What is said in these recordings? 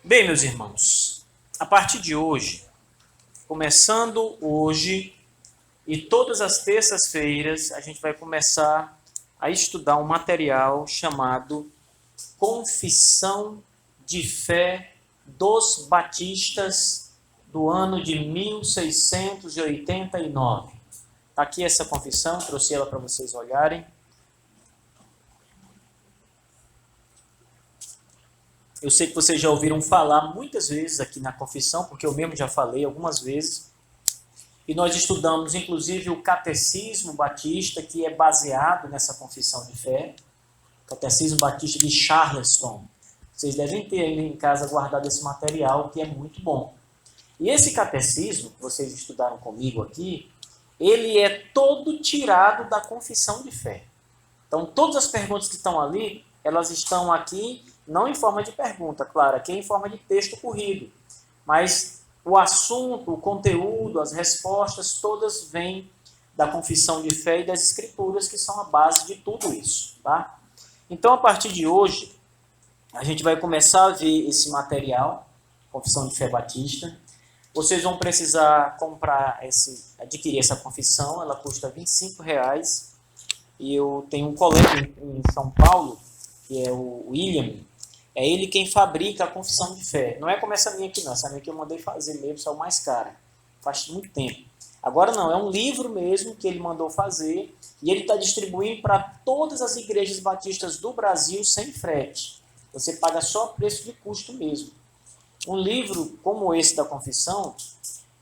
Bem, meus irmãos, a partir de hoje, começando hoje e todas as terças-feiras, a gente vai começar a estudar um material chamado Confissão de Fé dos Batistas do ano de 1689. Está aqui essa confissão, trouxe ela para vocês olharem. Eu sei que vocês já ouviram falar muitas vezes aqui na confissão, porque eu mesmo já falei algumas vezes. E nós estudamos, inclusive, o Catecismo Batista, que é baseado nessa confissão de fé. O Catecismo Batista de Charleston. Vocês devem ter aí em casa guardado esse material, que é muito bom. E esse catecismo, que vocês estudaram comigo aqui, ele é todo tirado da confissão de fé. Então, todas as perguntas que estão ali, elas estão aqui, não em forma de pergunta, claro, aqui é em forma de texto corrido. Mas o assunto, o conteúdo, as respostas, todas vêm da confissão de fé e das escrituras, que são a base de tudo isso. Tá? Então, a partir de hoje, a gente vai começar a ver esse material, Confissão de Fé Batista. Vocês vão precisar adquirir essa confissão, ela custa R$ 25. E eu tenho um colega em São Paulo, que é o William, é ele quem fabrica a confissão de fé. Não é como essa minha aqui não, essa minha aqui eu mandei fazer mesmo, saiu mais cara, faz muito tempo. Agora não, é um livro mesmo que ele mandou fazer e ele está distribuindo para todas as igrejas batistas do Brasil sem frete. Você paga só preço de custo mesmo. Um livro como esse da confissão,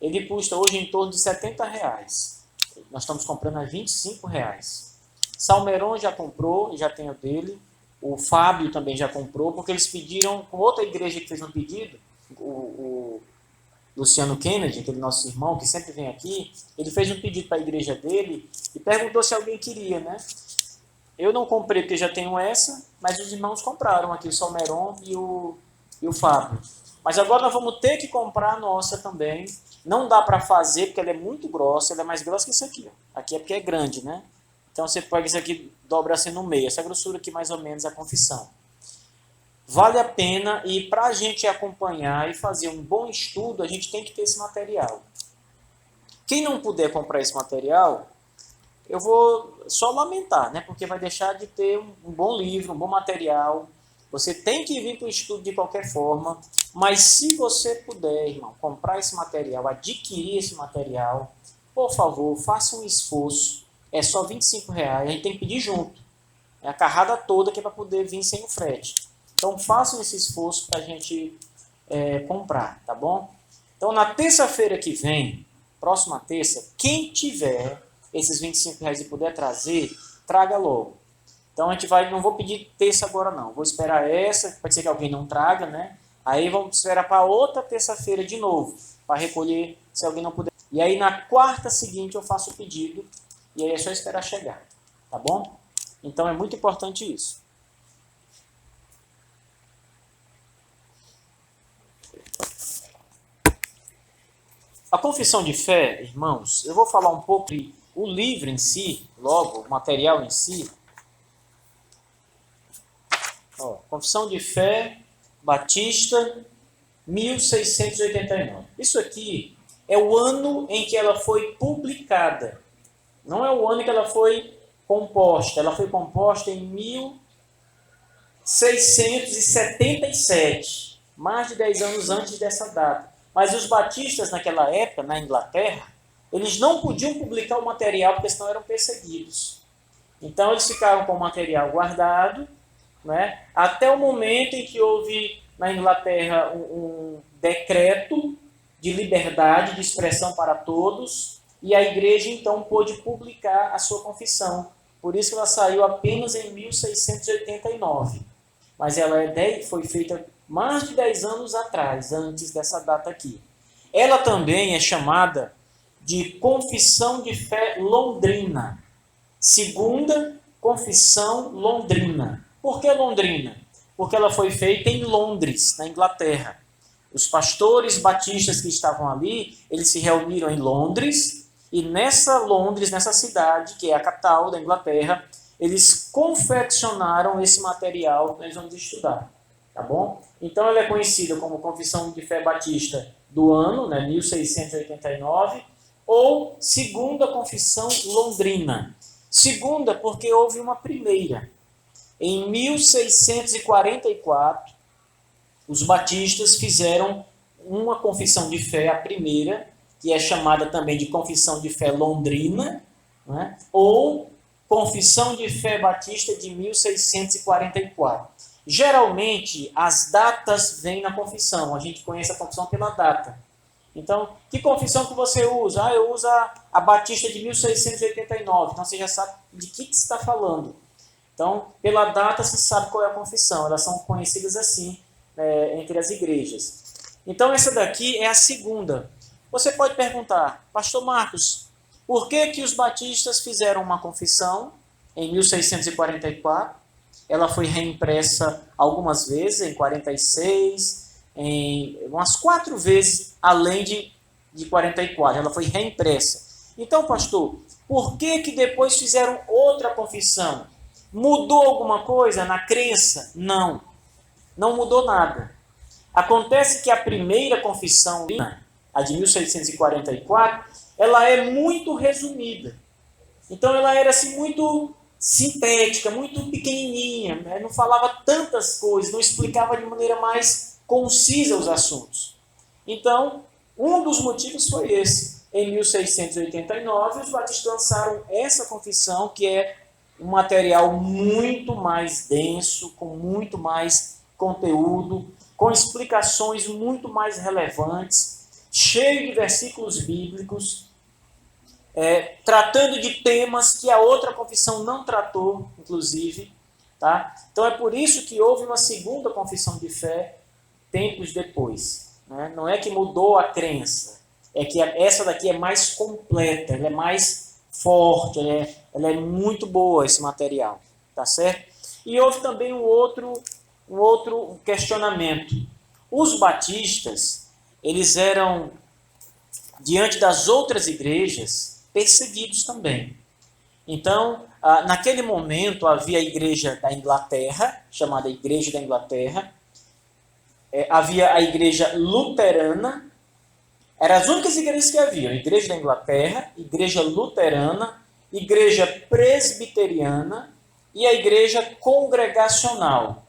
ele custa hoje em torno de R$ 70. Nós estamos comprando a R$ 25. Salmeron já comprou, já tem o dele. O Fábio também já comprou, porque eles pediram, com outra igreja que fez um pedido, o Luciano Kennedy, aquele nosso irmão que sempre vem aqui, ele fez um pedido para a igreja dele e perguntou se alguém queria, né? Eu não comprei porque já tenho essa, mas os irmãos compraram aqui, o Salmeron e o Fábio. Mas agora nós vamos ter que comprar a nossa também. Não dá para fazer porque ela é muito grossa, ela é mais grossa que isso aqui. Ó. Aqui é porque é grande, né? Então você pega isso aqui, dobra assim no meio. Essa grossura aqui mais ou menos é a confissão. Vale a pena e para a gente acompanhar e fazer um bom estudo, a gente tem que ter esse material. Quem não puder comprar esse material, eu vou só lamentar, né? Porque vai deixar de ter um bom livro, um bom material. Você tem que vir para o estudo de qualquer forma, mas se você puder, irmão, comprar esse material, adquirir esse material, por favor, faça um esforço. É só R$ 25, a gente tem que pedir junto. É a carrada toda que é para poder vir sem o frete. Então façam esse esforço para a gente comprar, tá bom? Então na terça-feira que vem, próxima terça, quem tiver esses R$ 25 e puder trazer, traga logo. Então a gente não vou pedir terça agora não, vou esperar essa, pode ser que alguém não traga, né? Aí vamos esperar para outra terça-feira de novo, para recolher se alguém não puder. E aí na quarta seguinte eu faço o pedido, e aí é só esperar chegar, tá bom? Então é muito importante isso. A confissão de fé, irmãos, eu vou falar um pouco o livro em si, logo, o material em si. Ó, Confissão de Fé Batista, 1689. Isso aqui é o ano em que ela foi publicada. Não é o ano que ela foi composta. Ela foi composta em 1677, mais de 10 anos antes dessa data. Mas os batistas naquela época, na Inglaterra, eles não podiam publicar o material porque senão eram perseguidos. Então eles ficaram com o material guardado, né, até o momento em que houve na Inglaterra um decreto de liberdade de expressão para todos, e a igreja então pôde publicar a sua confissão. Por isso ela saiu apenas em 1689. Mas ela foi feita mais de 10 anos atrás, antes dessa data aqui. Ela também é chamada de Confissão de Fé Londrina. Segunda Confissão Londrina. Por que Londrina? Porque ela foi feita em Londres, na Inglaterra. Os pastores batistas que estavam ali, eles se reuniram em Londres, e nessa cidade, que é a capital da Inglaterra, eles confeccionaram esse material que nós vamos estudar, tá bom? Então ela é conhecida como Confissão de Fé Batista do ano, né, 1689, ou Segunda Confissão Londrina. Segunda porque houve uma primeira. Em 1644, os batistas fizeram uma confissão de fé, a primeira, que é chamada também de Confissão de Fé Londrina, né? Ou Confissão de Fé Batista de 1644. Geralmente, as datas vêm na confissão. A gente conhece a confissão pela data. Então, que confissão que você usa? Ah, eu uso a Batista de 1689. Então, você já sabe de que você está falando. Então, pela data, você sabe qual é a confissão. Elas são conhecidas assim entre as igrejas. Então, essa daqui é a segunda. Você pode perguntar, Pastor Marcos, por que os batistas fizeram uma confissão em 1644? Ela foi reimpressa algumas vezes, em 46, umas 4 vezes além de 44. Ela foi reimpressa. Então, pastor, por que depois fizeram outra confissão? Mudou alguma coisa na crença? Não. Não mudou nada. Acontece que a primeira confissão, a de 1644, ela é muito resumida. Então ela era assim muito sintética, muito pequenininha, né? Não falava tantas coisas, não explicava de maneira mais concisa os assuntos. Então, um dos motivos foi esse. Em 1689, os batistas lançaram essa confissão, que é um material muito mais denso, com muito mais conteúdo, com explicações muito mais relevantes, cheio de versículos bíblicos, tratando de temas que a outra confissão não tratou, inclusive. Tá? Então é por isso que houve uma segunda confissão de fé tempos depois. Né? Não é que mudou a crença, é que essa daqui é mais completa, ela é mais forte, ela é muito boa, esse material. Tá certo? E houve também um outro questionamento. Os batistas, eles eram, diante das outras igrejas, perseguidos também. Então, naquele momento, havia a igreja da Inglaterra, chamada Igreja da Inglaterra, havia a igreja luterana, eram as únicas igrejas que haviam, Igreja da Inglaterra, Igreja luterana, Igreja presbiteriana e a Igreja congregacional.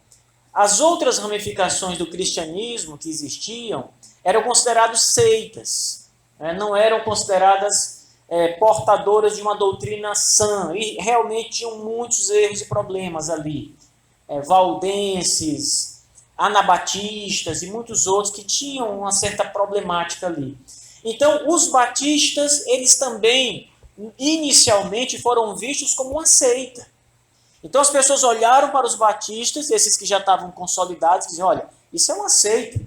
As outras ramificações do cristianismo que existiam eram consideradas seitas, não eram consideradas portadoras de uma doutrina sã, e realmente tinham muitos erros e problemas ali. Valdenses, anabatistas e muitos outros que tinham uma certa problemática ali. Então, os batistas, eles também, inicialmente, foram vistos como uma seita. Então, as pessoas olharam para os batistas, esses que já estavam consolidados, e diziam, olha, isso é uma seita.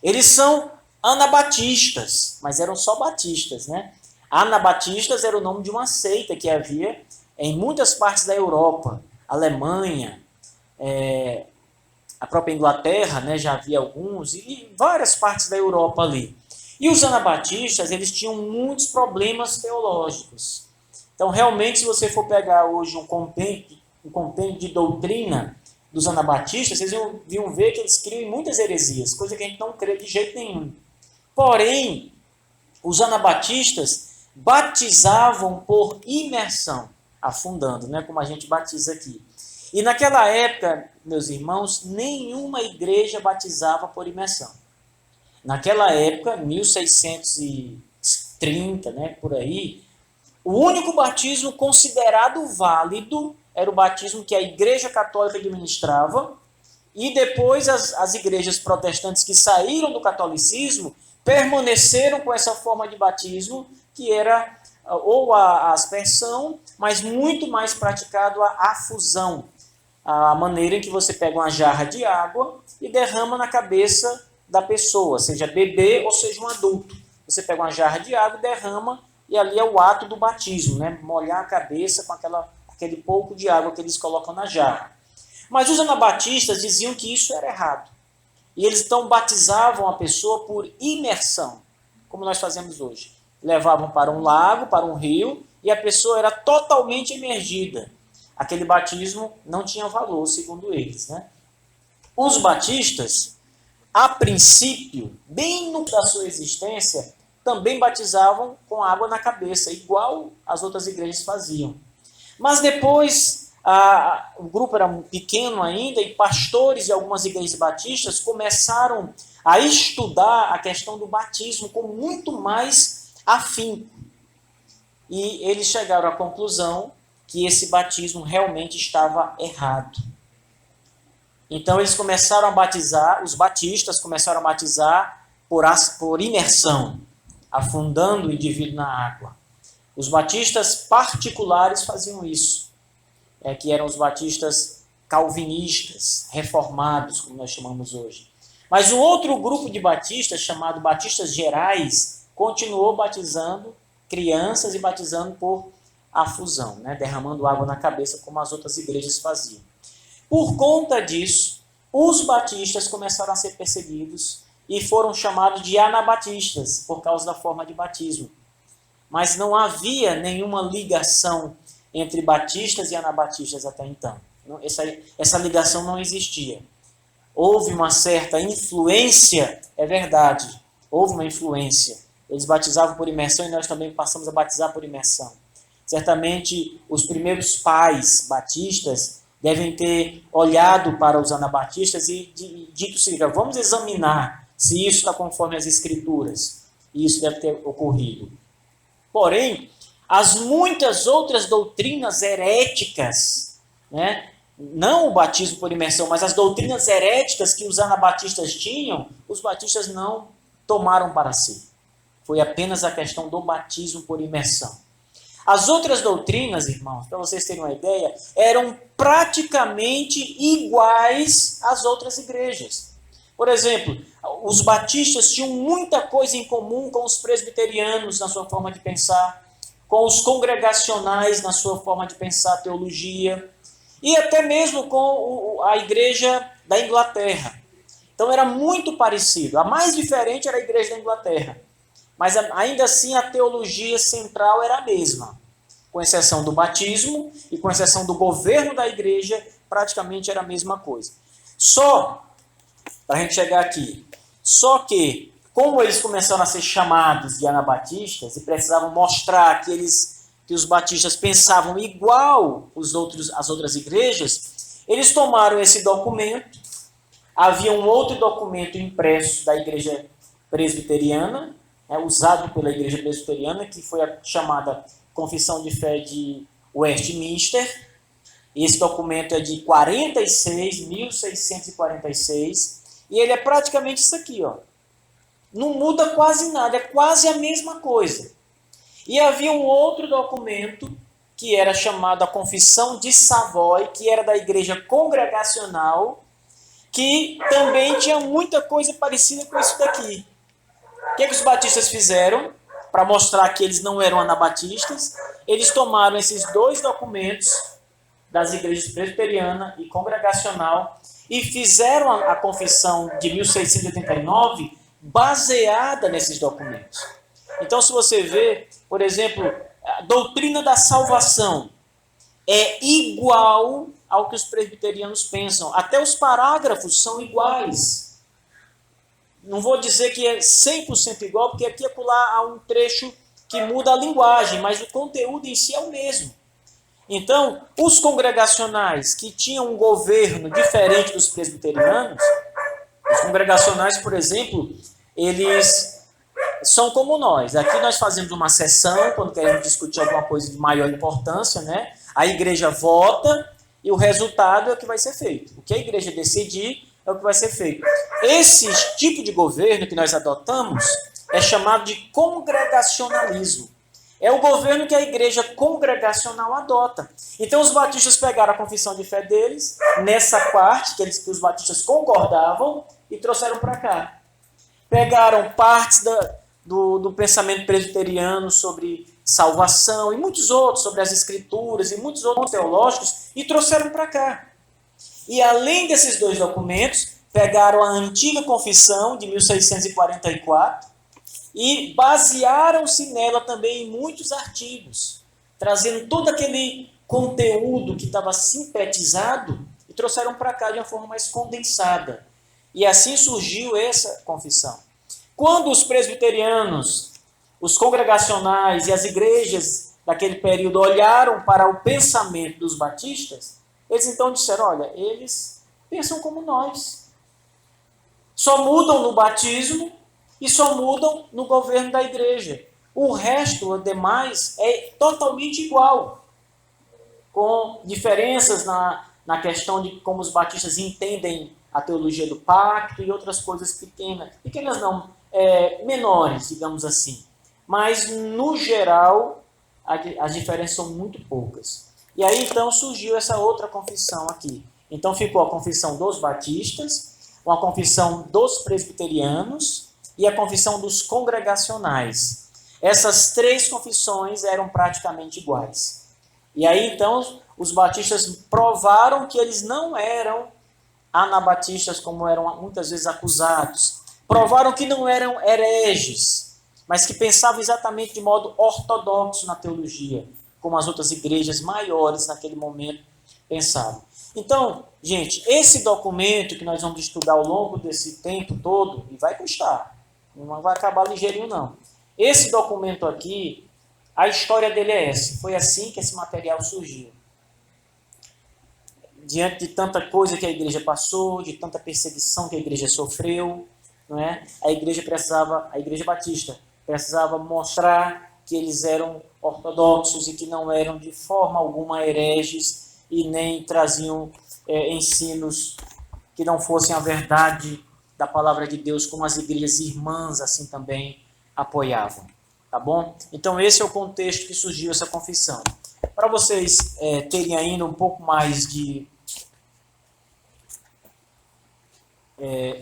Eles são anabatistas, mas eram só batistas, né? Anabatistas era o nome de uma seita que havia em muitas partes da Europa, Alemanha, a própria Inglaterra, né, já havia alguns, e várias partes da Europa ali. E os anabatistas, eles tinham muitos problemas teológicos. Então, realmente, se você for pegar hoje um compêndio de doutrina dos anabatistas, vocês vão ver que eles criam em muitas heresias, coisa que a gente não crê de jeito nenhum. Porém, os anabatistas batizavam por imersão, afundando, né, como a gente batiza aqui. E naquela época, meus irmãos, nenhuma igreja batizava por imersão. Naquela época, 1630, né, por aí, o único batismo considerado válido era o batismo que a Igreja Católica administrava, e depois as igrejas protestantes que saíram do catolicismo permaneceram com essa forma de batismo, que era ou a aspersão, mas muito mais praticado a afusão, a maneira em que você pega uma jarra de água e derrama na cabeça da pessoa, seja bebê ou seja um adulto. Você pega uma jarra de água e derrama, e ali é o ato do batismo, né? Molhar a cabeça com aquele pouco de água que eles colocam na jarra. Mas os anabatistas diziam que isso era errado. E eles então batizavam a pessoa por imersão, como nós fazemos hoje. Levavam para um lago, para um rio, e a pessoa era totalmente imergida. Aquele batismo não tinha valor, segundo eles, né? Os batistas, a princípio, bem no da sua existência, também batizavam com água na cabeça, igual as outras igrejas faziam. Mas depois, o grupo era pequeno ainda, e pastores de algumas igrejas batistas começaram a estudar a questão do batismo com muito mais afinco. E eles chegaram à conclusão que esse batismo realmente estava errado. Então eles começaram a batizar, os batistas começaram a batizar por imersão, afundando o indivíduo na água. Os batistas particulares faziam isso, que eram os batistas calvinistas, reformados, como nós chamamos hoje. Mas um outro grupo de batistas, chamado Batistas Gerais, continuou batizando crianças e batizando por afusão, derramando água na cabeça, como as outras igrejas faziam. Por conta disso, os batistas começaram a ser perseguidos e foram chamados de anabatistas, por causa da forma de batismo. Mas não havia nenhuma ligação entre batistas e anabatistas até então. Essa ligação não existia. Houve uma certa influência, é verdade, houve uma influência. Eles batizavam por imersão e nós também passamos a batizar por imersão. Certamente, os primeiros pais batistas devem ter olhado para os anabatistas e dito o seguinte: vamos examinar se isso está conforme as Escrituras. E isso deve ter ocorrido. Porém, as muitas outras doutrinas heréticas, não o batismo por imersão, mas as doutrinas heréticas que os anabatistas tinham, os batistas não tomaram para si. Foi apenas a questão do batismo por imersão. As outras doutrinas, irmãos, para vocês terem uma ideia, eram praticamente iguais às outras igrejas. Por exemplo, os batistas tinham muita coisa em comum com os presbiterianos na sua forma de pensar, com os congregacionais na sua forma de pensar teologia, e até mesmo com a igreja da Inglaterra. Então era muito parecido. A mais diferente era a igreja da Inglaterra. Mas ainda assim a teologia central era a mesma. Com exceção do batismo e com exceção do governo da igreja, praticamente era a mesma coisa. Só, para a gente chegar aqui, só que, como eles começaram a ser chamados de anabatistas e precisavam mostrar que os batistas pensavam igual as outras igrejas, eles tomaram esse documento. Havia um outro documento impresso da igreja presbiteriana, usado pela igreja presbiteriana, que foi a chamada Confissão de Fé de Westminster. Esse documento é de 1646, e ele é praticamente isso aqui, Não muda quase nada, é quase a mesma coisa. E havia um outro documento que era chamado a Confissão de Savoy, que era da igreja congregacional, que também tinha muita coisa parecida com isso daqui. O que os batistas fizeram para mostrar que eles não eram anabatistas? Eles tomaram esses dois documentos das igrejas presbiteriana e congregacional e fizeram a confissão de 1689 baseada nesses documentos. Então, se você vê, por exemplo, a doutrina da salvação é igual ao que os presbiterianos pensam. Até os parágrafos são iguais. Não vou dizer que é 100% igual, porque aqui e acolá há um trecho que muda a linguagem, mas o conteúdo em si é o mesmo. Então, os congregacionais que tinham um governo diferente dos presbiterianos, os congregacionais, por exemplo, eles são como nós. Aqui nós fazemos uma sessão, quando queremos discutir alguma coisa de maior importância, A igreja vota e o resultado é o que vai ser feito. O que a igreja decidir é o que vai ser feito. Esse tipo de governo que nós adotamos é chamado de congregacionalismo. É o governo que a igreja congregacional adota. Então os batistas pegaram a confissão de fé deles, nessa parte que os batistas concordavam, e trouxeram para cá. Pegaram partes do pensamento presbiteriano sobre salvação e muitos outros, sobre as escrituras e muitos outros teológicos, e trouxeram para cá. E além desses dois documentos, pegaram a antiga confissão de 1644 e basearam-se nela também em muitos artigos, trazendo todo aquele conteúdo que estava sintetizado e trouxeram para cá de uma forma mais condensada. E assim surgiu essa confissão. Quando os presbiterianos, os congregacionais e as igrejas daquele período olharam para o pensamento dos batistas, eles então disseram, olha, eles pensam como nós. Só mudam no batismo e só mudam no governo da igreja. O resto, o demais, é totalmente igual, com diferenças na questão de como os batistas entendem a teologia do pacto e outras coisas pequenas não, menores, digamos assim. Mas, no geral, as diferenças são muito poucas. E aí, então, surgiu essa outra confissão aqui. Então, ficou a confissão dos batistas, a confissão dos presbiterianos e a confissão dos congregacionais. Essas três confissões eram praticamente iguais. E aí, então, os batistas provaram que eles não eram anabatistas, como eram muitas vezes acusados. Provaram que não eram hereges, mas que pensavam exatamente de modo ortodoxo na teologia, como as outras igrejas maiores naquele momento pensavam. Então, gente, esse documento que nós vamos estudar ao longo desse tempo todo, e vai custar, não vai acabar ligeirinho não. Esse documento aqui, a história dele é essa. Foi assim que esse material surgiu. Diante de tanta coisa que a igreja passou, de tanta perseguição que a igreja sofreu, não é? A igreja batista, precisava mostrar que eles eram ortodoxos e que não eram de forma alguma hereges e nem traziam ensinos que não fossem a verdade da palavra de Deus, como as igrejas irmãs assim também apoiavam. Tá bom? Então esse é o contexto que surgiu essa confissão. Para vocês terem ainda um pouco mais de...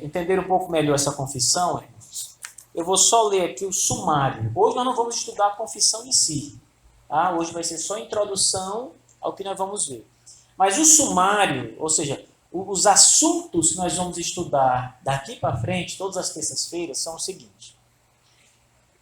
entender um pouco melhor essa confissão, eu vou só ler aqui o sumário. Hoje nós não vamos estudar a confissão em si. Tá? Hoje vai ser só a introdução ao que nós vamos ver. Mas o sumário, ou seja, os assuntos que nós vamos estudar daqui para frente, todas as terças-feiras, são o seguinte.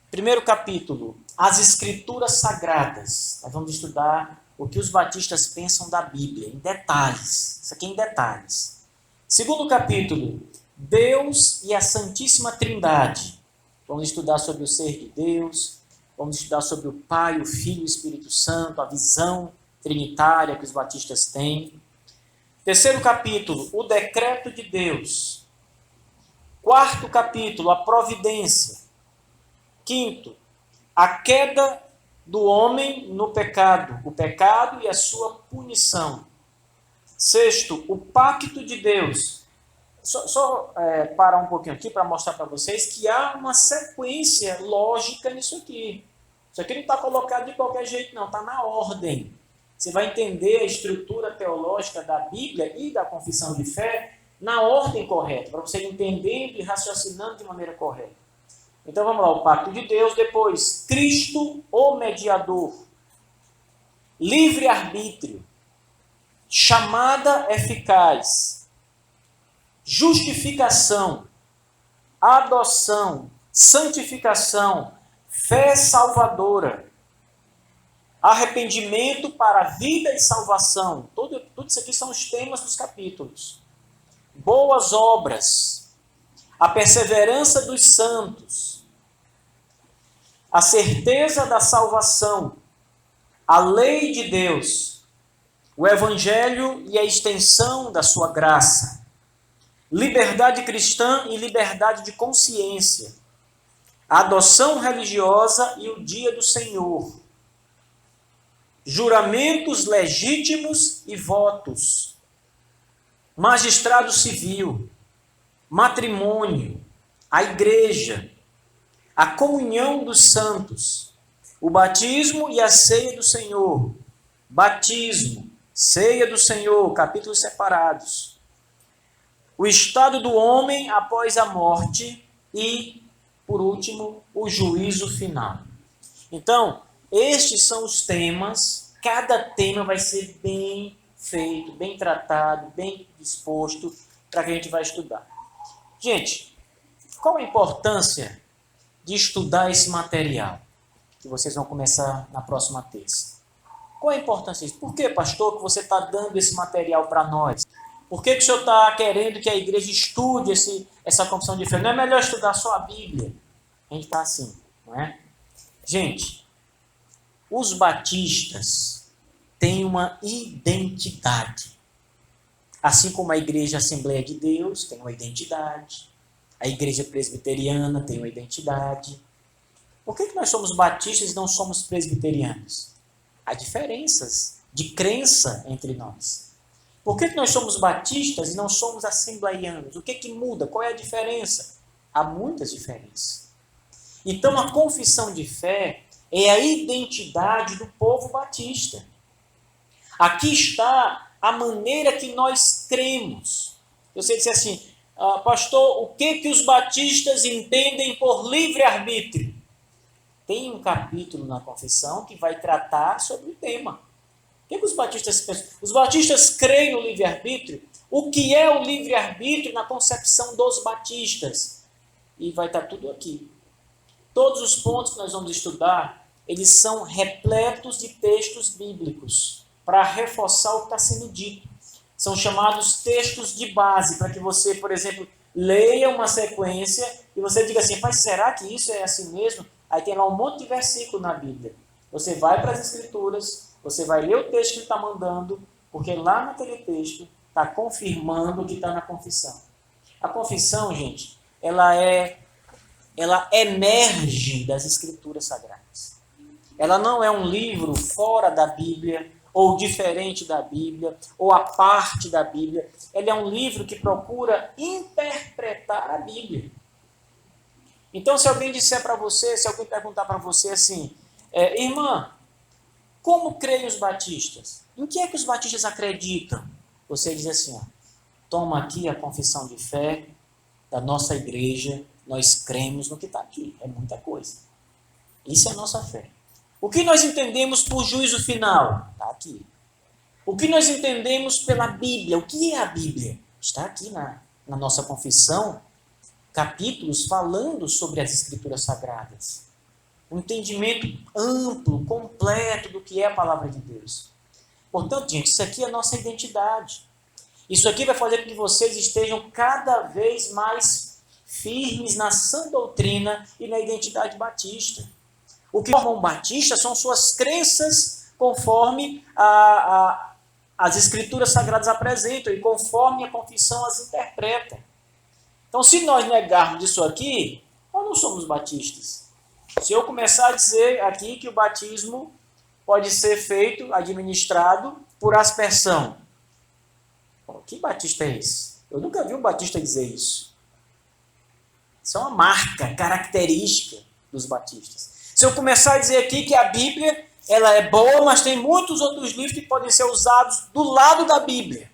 Primeiro capítulo, as Escrituras Sagradas. Nós vamos estudar o que os batistas pensam da Bíblia, em detalhes. Isso aqui é em detalhes. Segundo capítulo, Deus e a Santíssima Trindade. Vamos estudar sobre o ser de Deus, vamos estudar sobre o Pai, o Filho e o Espírito Santo, a visão trinitária que os batistas têm. Terceiro capítulo, o decreto de Deus. Quarto capítulo, a providência. Quinto, a queda do homem no pecado, o pecado e a sua punição. Sexto, o pacto de Deus. Só parar um pouquinho aqui para mostrar para vocês que há uma sequência lógica nisso aqui. Isso aqui não está colocado de qualquer jeito, não, está na ordem. Você vai entender a estrutura teológica da Bíblia e da confissão de fé na ordem correta, para você entendendo e raciocinando de maneira correta. Então vamos lá, o pacto de Deus, depois Cristo, o mediador, livre-arbítrio, chamada eficaz, justificação, adoção, santificação, fé salvadora, arrependimento para a vida e salvação. Tudo isso aqui são os temas dos capítulos. Boas obras, a perseverança dos santos, a certeza da salvação, a lei de Deus, o evangelho e a extensão da sua graça, liberdade cristã e liberdade de consciência, a adoção religiosa e o dia do Senhor, juramentos legítimos e votos, magistrado civil, matrimônio, a igreja, a comunhão dos santos, o batismo e a ceia do Senhor, batismo, ceia do Senhor, capítulos separados, o estado do homem após a morte e, por último, o juízo final. Então, estes são os temas, cada tema vai ser bem feito, bem tratado, bem disposto para que a gente vai estudar. Gente, qual a importância de estudar esse material que vocês vão começar na próxima terça? Qual a importância disso? Por que, pastor, que você está dando esse material para nós? Por que o senhor está querendo que a igreja estude essa confissão de fé? Não é melhor estudar só a Bíblia? A gente está assim, não é? Gente, os batistas têm uma identidade. Assim como a Igreja Assembleia de Deus tem uma identidade, a Igreja Presbiteriana tem uma identidade. Por que nós somos batistas e não somos presbiterianos? Há diferenças de crença entre nós. Por que nós somos batistas e não somos assembleianos? O que muda? Qual é a diferença? Há muitas diferenças. Então, a confissão de fé é a identidade do povo batista. Aqui está a maneira que nós cremos. Você disse assim, pastor, o que os batistas entendem por livre-arbítrio? Tem um capítulo na confissão que vai tratar sobre o tema. O que os batistas pensam? Os batistas creem no livre-arbítrio? O que é o livre-arbítrio na concepção dos batistas? E vai estar tudo aqui. Todos os pontos que nós vamos estudar, eles são repletos de textos bíblicos para reforçar o que está sendo dito. São chamados textos de base, para que você, por exemplo, leia uma sequência e você diga assim, mas será que isso é assim mesmo? Aí tem lá um monte de versículo na Bíblia. Você vai para as Escrituras, você vai ler o texto que ele está mandando, porque lá naquele texto está confirmando o que está na confissão. A confissão, gente, ela emerge das Escrituras Sagradas. Ela não é um livro fora da Bíblia, ou diferente da Bíblia, ou a parte da Bíblia. Ela é um livro que procura interpretar a Bíblia. Então, se alguém disser para você, se alguém perguntar para você assim, irmã, como creem os batistas? Em que é que os batistas acreditam? Você diz assim, toma aqui a confissão de fé da nossa igreja, nós cremos no que está aqui. É muita coisa. Isso é a nossa fé. O que nós entendemos por juízo final? Está aqui. O que nós entendemos pela Bíblia? O que é a Bíblia? Está aqui na nossa confissão, capítulos falando sobre as Escrituras Sagradas. Um entendimento amplo, completo do que é a palavra de Deus. Portanto, gente, isso aqui é a nossa identidade. Isso aqui vai fazer com que vocês estejam cada vez mais firmes na sã doutrina e na identidade batista. O que forma um batista são suas crenças conforme as Escrituras Sagradas apresentam e conforme a confissão as interpreta. Então, se nós negarmos isso aqui, nós não somos batistas. Se eu começar a dizer aqui que o batismo pode ser feito, administrado por aspersão. Que batista é esse? Eu nunca vi um batista dizer isso. Isso é uma marca, característica dos batistas. Se eu começar a dizer aqui que a Bíblia ela é boa, mas tem muitos outros livros que podem ser usados do lado da Bíblia.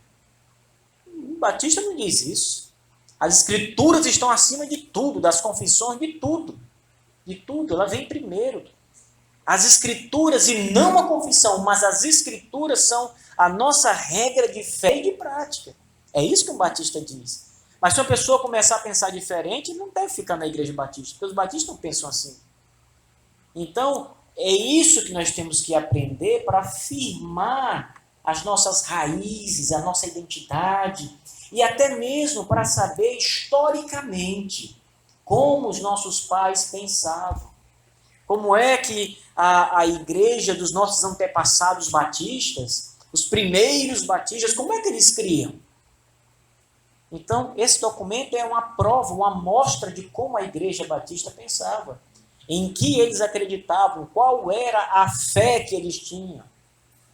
O batista não diz isso. As Escrituras estão acima de tudo, das confissões, de tudo. De tudo, ela vem primeiro. As Escrituras, e não a confissão, mas as Escrituras são a nossa regra de fé e de prática. É isso que um batista diz. Mas se uma pessoa começar a pensar diferente, não deve ficar na igreja batista, porque os batistas não pensam assim. Então, é isso que nós temos que aprender para afirmar as nossas raízes, a nossa identidade, e até mesmo para saber historicamente como os nossos pais pensavam. Como é que a igreja dos nossos antepassados batistas, os primeiros batistas, como é que eles criam? Então, esse documento é uma prova, uma amostra de como a igreja batista pensava, em que eles acreditavam, qual era a fé que eles tinham.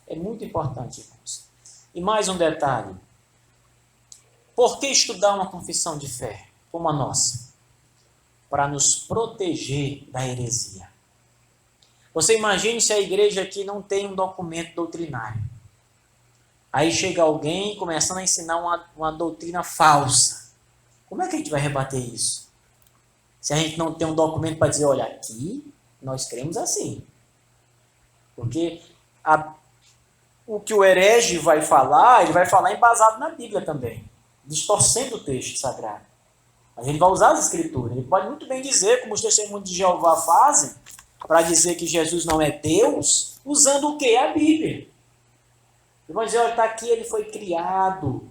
É muito importante, irmãos. E mais um detalhe. Por que estudar uma confissão de fé como a nossa? Para nos proteger da heresia. Você imagine se a igreja aqui não tem um documento doutrinário. Aí chega alguém começando a ensinar uma doutrina falsa. Como é que a gente vai rebater isso? Se a gente não tem um documento para dizer, olha, aqui nós cremos assim. Porque o que o herege vai falar, ele vai falar embasado na Bíblia também, distorcendo o texto sagrado. Mas ele vai usar as Escrituras. Ele pode muito bem dizer, como os testemunhos de Jeová fazem, para dizer que Jesus não é Deus, usando o quê? A Bíblia. Ele vai dizer, olha, está aqui, ele foi criado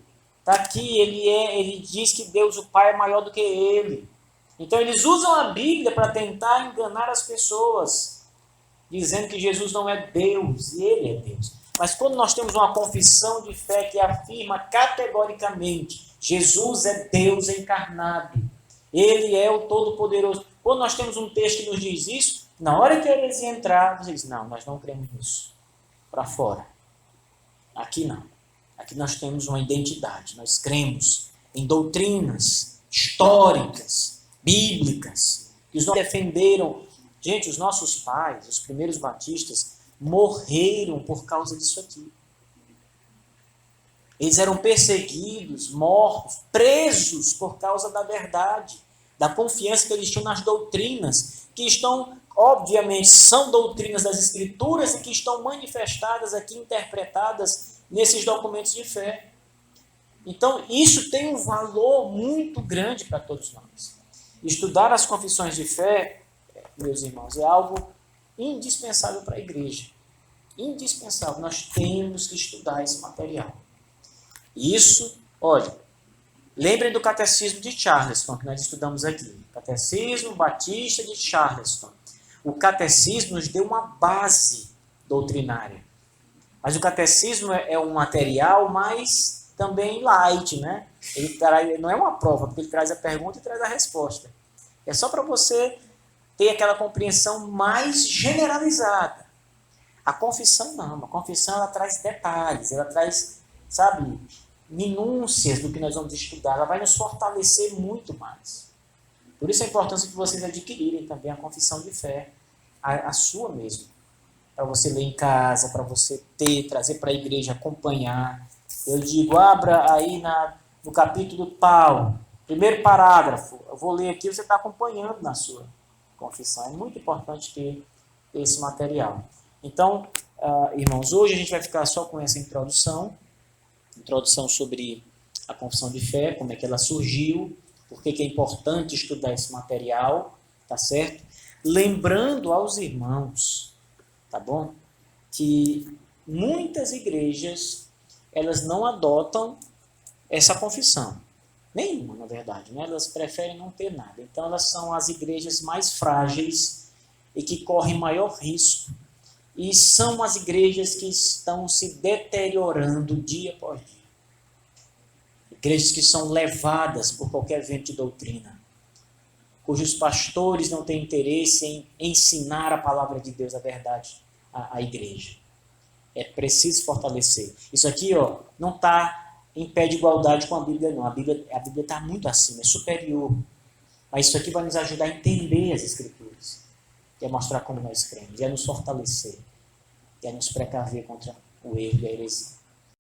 Está aqui, ele diz que Deus, o Pai, é maior do que ele. Então eles usam a Bíblia para tentar enganar as pessoas, dizendo que Jesus não é Deus, e ele é Deus. Mas quando nós temos uma confissão de fé que afirma categoricamente, Jesus é Deus encarnado, ele é o Todo-Poderoso. Quando nós temos um texto que nos diz isso, na hora que eles entrar, você diz, não, nós não cremos nisso. Para fora. Aqui não. Aqui nós temos uma identidade. Nós cremos em doutrinas históricas, bíblicas, que os nossos defenderam. Gente, os nossos pais, os primeiros batistas, morreram por causa disso aqui. Eles eram perseguidos, mortos, presos por causa da verdade, da confiança que eles tinham nas doutrinas, que estão, obviamente, são doutrinas das Escrituras e que estão manifestadas aqui, interpretadas nesses documentos de fé. Então, isso tem um valor muito grande para todos nós. Estudar as confissões de fé, meus irmãos, é algo indispensável para a igreja. Indispensável. Nós temos que estudar esse material. Isso, olha, lembrem do Catecismo de Charleston, que nós estudamos aqui. Catecismo Batista de Charleston. O Catecismo nos deu uma base doutrinária. Mas o Catecismo é um material mais também light, né? Ele não é uma prova, porque ele traz a pergunta e traz a resposta. É só para você ter aquela compreensão mais generalizada. A confissão não. A confissão ela traz detalhes, ela traz, sabe, minúcias do que nós vamos estudar. Ela vai nos fortalecer muito mais. Por isso a importância de vocês adquirirem também a confissão de fé, a sua mesmo. Para você ler em casa, para você trazer para a igreja, acompanhar. Eu digo, abra aí no capítulo tal, primeiro parágrafo. Eu vou ler aqui, você está acompanhando na sua confissão. É muito importante ter esse material. Então, irmãos, hoje a gente vai ficar só com essa introdução sobre a confissão de fé, como é que ela surgiu, por que é importante estudar esse material, tá certo? Lembrando aos irmãos, tá bom? Que muitas igrejas, elas não adotam essa confissão. Nenhuma, na verdade, né? Elas preferem não ter nada. Então, elas são as igrejas mais frágeis e que correm maior risco. E são as igrejas que estão se deteriorando dia após dia. Igrejas que são levadas por qualquer vento de doutrina, cujos pastores não têm interesse em ensinar a palavra de Deus, a verdade, à igreja. É preciso fortalecer. Isso aqui, não está em pé de igualdade com a Bíblia, não. A Bíblia está muito acima, é superior. Mas isso aqui vai nos ajudar a entender as Escrituras, e a mostrar como nós cremos, e a nos fortalecer, e a nos precaver contra o erro e a heresia.